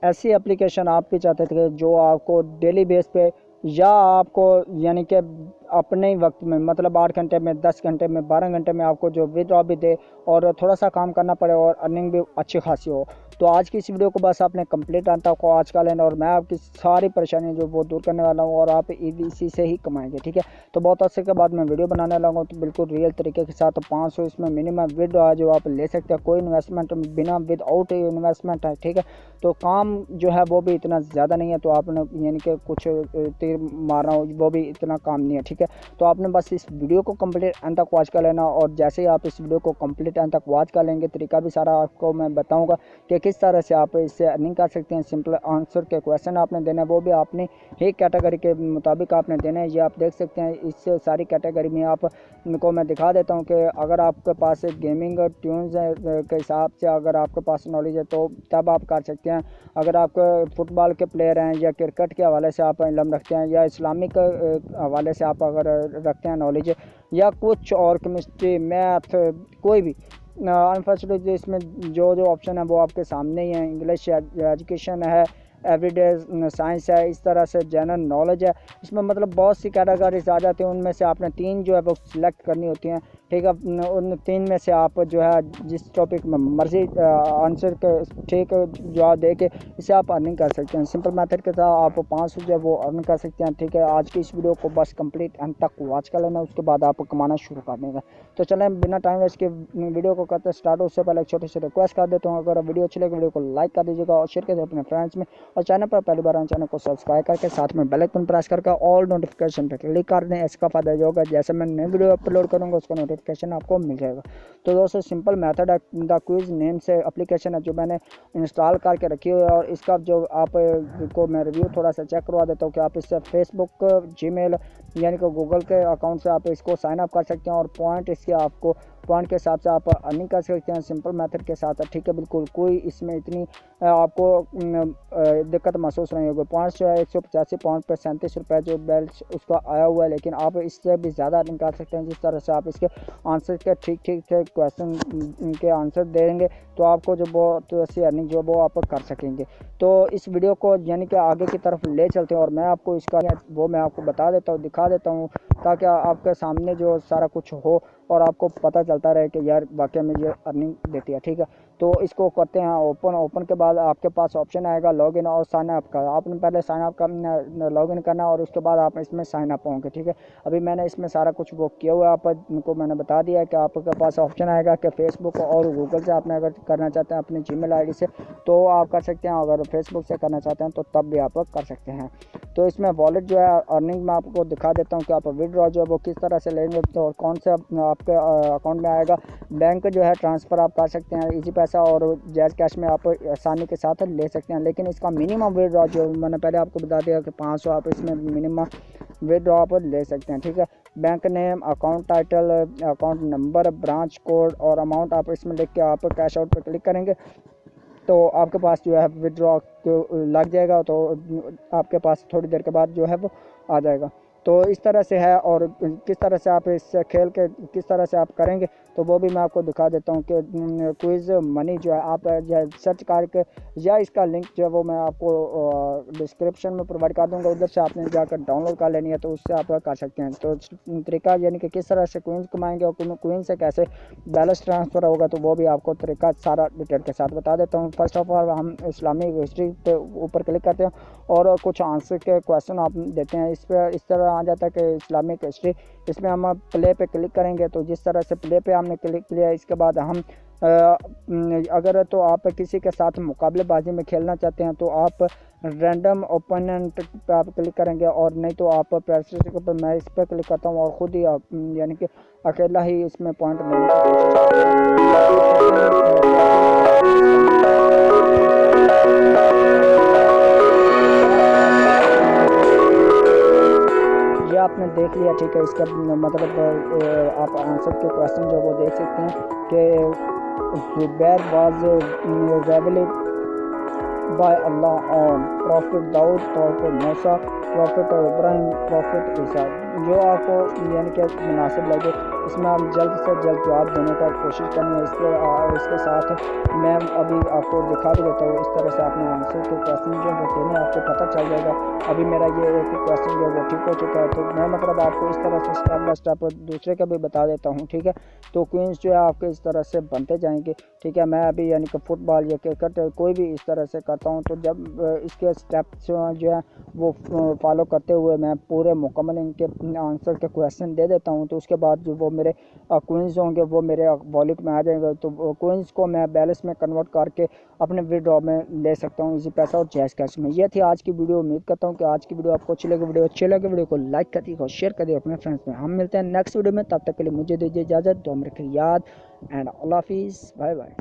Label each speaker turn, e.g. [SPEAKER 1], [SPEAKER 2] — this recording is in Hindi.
[SPEAKER 1] ऐसी एप्लीकेशन आप भी चाहते थे जो आपको डेली बेस पे या आपको यानी कि अपने ही वक्त में मतलब 8 घंटे में, 10 घंटे में, 12 घंटे में आपको जो विड्रॉ भी दे और थोड़ा सा काम करना पड़े और अर्निंग भी अच्छी खासी हो। तो आज की इस वीडियो को बस आपने कंप्लीट अंत तक आज का लेना और मैं आपकी सारी परेशानियां जो वो दूर करने वाला हूं और आप इसी से ही कमाएंगे, ठीक है। तो बहुत अर्से के बाद मैं वीडियो बनाने लगा हूं, तो बिल्कुल रियल तरीके के साथ 500 इसमें मिनिमम विड्रॉ है जो आप ले सकते हैं, कोई इन्वेस्टमेंट बिना विदाउट इन्वेस्टमेंट है, ठीक है। तो काम जो है वो भी इतना ज़्यादा नहीं है, तो आपने यानी कि कुछ तीर मारना हो वो भी इतना काम नहीं है, ठीक है। तो आपने बस इस वीडियो को कंप्लीट अंत तक वॉच कर लेना और जैसे ही आप इस वीडियो को कंप्लीट अंत तक वॉच कर लेंगे, तरीका भी सारा आपको मैं बताऊंगा कि किस तरह से आप इससे अर्निंग कर सकते हैं। सिंपल आंसर के क्वेश्चन आपने देना है, वो भी अपनी ही कैटेगरी के मुताबिक आपने देना है। ये आप देख सकते हैं, इस सारी कैटेगरी में आप को मैं दिखा देता हूँ कि अगर आपके पास गेमिंग ट्यून्स के हिसाब से अगर आपके पास नॉलेज है तो तब आप कर सकते हैं। अगर आप फुटबॉल के प्लेयर हैं या क्रिकेट के हवाले से आप इल्म रखते हैं या इस्लामिक हवाले से आप अगर रखते हैं नॉलेज या कुछ और केमिस्ट्री, मैथ, कोई भी अनफॉर्चुनेटली इसमें जो जो ऑप्शन है वो आपके सामने ही है। इंग्लिश एजुकेशन है, एवरीडे साइंस है, इस तरह से जनरल नॉलेज है। इसमें मतलब बहुत सी कैटेगरीज आ जाती हैं, उनमें से आपने 3 जो है वो सिलेक्ट करनी होती हैं, ठीक है। उन 3 में से आप जो है जिस टॉपिक में मर्जी आंसर के ठीक जवाब दे के इसे आप अर्निंग कर सकते हैं। सिंपल मेथड के साथ आप 500 जो है वो अर्न कर सकते हैं, ठीक है। आज की इस वीडियो को बस कंप्लीट अंत तक वॉच कर लेना, उसके बाद आप कमाना शुरू कर देंगे। तो चलें बिना टाइम वेस्ट के वीडियो को करते स्टार्ट। उससे पहले एक छोटी सी रिक्वेस्ट कर देता हूँ, अगर वीडियो अच्छी लगे वीडियो को लाइक कर दीजिएगा और शेयर कीजिए अपने फ्रेंड्स में, और चैनल पर पहली बार आए चैनल को सब्सक्राइब करके साथ में बेल आइकन प्रेस करके ऑल नोटिफिकेशन पर क्लिक कर दें। इसका फायदा जो होगा जैसे मैं नई वीडियो अपलोड करूँगा उसका नोटिफिकेशन आपको मिल जाएगा। तो दोस्तों सिंपल मेथड है, द क्विज नेम से एप्लीकेशन है जो मैंने इंस्टॉल करके रखी हुई है, और इसका जो आप को मैं रिव्यू थोड़ा सा चेक करवा देता हूँ कि आप इससे फेसबुक, जीमेल यानी कि गूगल के अकाउंट से आप इसको साइन अप कर सकते हैं और पॉइंट इसके आपको पॉइंट के हिसाब से आप अर्निंग कर सकते हैं सिंपल मेथड के साथ, ठीक है। बिल्कुल कोई इसमें इतनी आपको दिक्कत महसूस नहीं होगी। पॉइंट्स जो है 185 पॉइंट पर 37 रुपये जो बैलेंस उसका आया हुआ है, लेकिन आप इससे भी ज़्यादा अर्निंग कर सकते हैं। जिस तरह से आप इसके आंसर के ठीक क्वेश्चन के आंसर देंगे तो आपको जो बहुत ऐसी अर्निंग जो वो आप कर सकेंगे। तो इस वीडियो को यानी कि आगे की तरफ ले चलते हैं और मैं आपको इसका वो मैं आपको बता देता हूँ, दिखा देता हूँ, ताकि आपके सामने जो सारा कुछ हो और आपको पता चलता रहे कि यार वाकई में ये अर्निंग देती है, ठीक है। तो इसको करते हैं ओपन के बाद आपके पास ऑप्शन आएगा लॉगिन और साइन अप का। आपने पहले साइन अप करना, लॉगिन करना और उसके बाद आप इसमें साइन अप होंगे, ठीक है। अभी मैंने इसमें सारा कुछ वो किया हुआ है, आपको मैंने बता दिया कि आपके पास ऑप्शन आएगा कि फेसबुक और गूगल से आपने अगर करना चाहते हैं अपनी जीमेल आईडी से तो आप कर सकते हैं, अगर फेसबुक से करना चाहते हैं तो तब भी आप कर सकते हैं। तो इसमें वॉलेट जो है अर्निंग में आपको दिखा देता हूँ कि आप विड्रॉ जो है वो किस तरह से लेंगे तो और कौन से आपके अकाउंट में आएगा। बैंक जो है ट्रांसफ़र आप कर सकते हैं इजी पैसा और जैज़ कैश में आप आसानी के साथ ले सकते हैं, लेकिन इसका मिनिमम विड्रॉ जो मैंने पहले आपको बता दिया कि 500 आप इसमें मिनिमम विड्रॉ आप ले सकते हैं, ठीक है। Bank name, account title, account number, branch code और अमाउंट आप इसमें लिख के आप कैश आउट पर क्लिक करेंगे तो आपके पास जो है विड्रॉ लग जाएगा। तो आपके पास थोड़ी देर के बाद जो है वो आ जाएगा। तो इस तरह से है, और किस तरह से आप इस खेल के किस तरह से आप करेंगे तो वो भी मैं आपको दिखा देता हूँ कि क्विज़ मनी जो है आप जो है सर्च करके या इसका लिंक जो है वो मैं आपको डिस्क्रिप्शन में प्रोवाइड कर दूँगा, उधर से आपने जाकर डाउनलोड कर लेनी है तो उससे आप कर सकते हैं। तो तरीका यानी कि किस तरह से क्विज़ कमाएंगे और क्विज़ से कैसे बैलेंस ट्रांसफ़र होगा तो वो भी आपको तरीका सारा डिटेल के साथ बता देता हूँ। फर्स्ट ऑफ ऑल हम इस्लामिक हिस्ट्री पे ऊपर क्लिक करते हैं और कुछ आंसर के क्वेश्चन आप देते हैं। इस पर इस तरह आ जाता है कि इस्लामिक हिस्ट्री, इसमें हम प्ले पे क्लिक करेंगे तो जिस तरह से प्ले पे हमने क्लिक किया इसके बाद हम अगर तो आप किसी के साथ मुकाबलेबाजी में खेलना चाहते हैं तो आप रैंडम ओपोनेंट पे आप क्लिक करेंगे, और नहीं तो आप पैरासिटिक पर मैं इस पर क्लिक करता हूँ और ख़ुद ही यानी कि अकेला ही इसमें पॉइंट लेने की कोशिश करता ये आपने देख लिया, ठीक है। इसका मतलब आप आंसर के क्वेश्चन जो वो देख सकते हैं कि Zubair was revealed by Allah on Prophet Daud, Prophet Musa, Prophet Ibrahim, Prophet Isa। जो आपको यानी कि मुनासिब लगे इसमें आप जल्द से जल्द जवाब देने का कोशिश करें। इसके साथ मैं अभी आपको दिखा भी देता हूँ, इस तरह से आपने आंसर के क्वेश्चन जो होते हैं आपको पता चल जाएगा। अभी मेरा ये एक क्वेश्चन जो है वो ठीक हो चुका है, तो मैं मतलब आपको इस तरह से स्टेप बाय स्टेप दूसरे का भी बता देता हूँ, ठीक है। तो क्वींस जो है आपके इस तरह से बनते जाएंगे, ठीक है। मैं अभी यानी कि फुटबॉल या क्रिकेट कोई भी इस तरह से करता हूँ, तो जब इसके स्टेप्स जो है वो फॉलो करते हुए मैं पूरे मुकम्मल इनके आंसर के क्वेश्चन दे देता हूँ, तो उसके बाद जो वो मेरे क्वींस होंगे वो मेरे वॉलेट में आ जाएंगे। तो क्वींस को मैं बैलेंस में कन्वर्ट करके अपने विड्रॉ में ले सकता हूँ, इजी पैसा और जैज़ कैश में। ये थी आज की वीडियो। उम्मीद करता हूँ कि आज की वीडियो आपको अच्छी लगी। वीडियो को लाइक कर दिए और शेयर कर दिए अपने फ्रेंड्स में। हम मिलते हैं नेक्स्ट वीडियो में, तब तक के लिए मुझे दीजिए इजाज़त। तो मेरे याद एंड अल्लाह हाफिज़, बाय बाय।